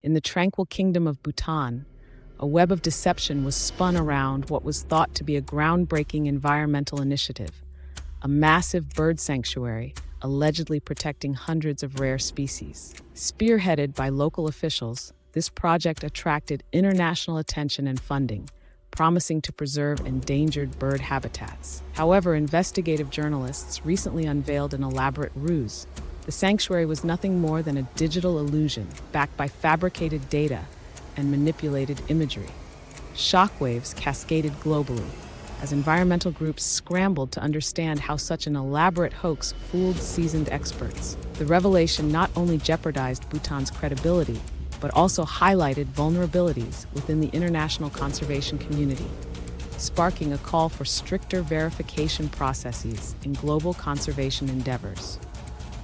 In the tranquil kingdom of Bhutan, a web of deception was spun around what was thought to be a groundbreaking environmental initiative, a massive bird sanctuary allegedly protecting hundreds of rare species. Spearheaded by local officials, this project attracted international attention and funding, promising to preserve endangered bird habitats. However, investigative journalists recently unveiled an elaborate ruse. The sanctuary was nothing more than a digital illusion backed by fabricated data and manipulated imagery. Shockwaves cascaded globally as environmental groups scrambled to understand how such an elaborate hoax fooled seasoned experts. The revelation not only jeopardized Bhutan's credibility, but also highlighted vulnerabilities within the international conservation community, sparking a call for stricter verification processes in global conservation endeavors.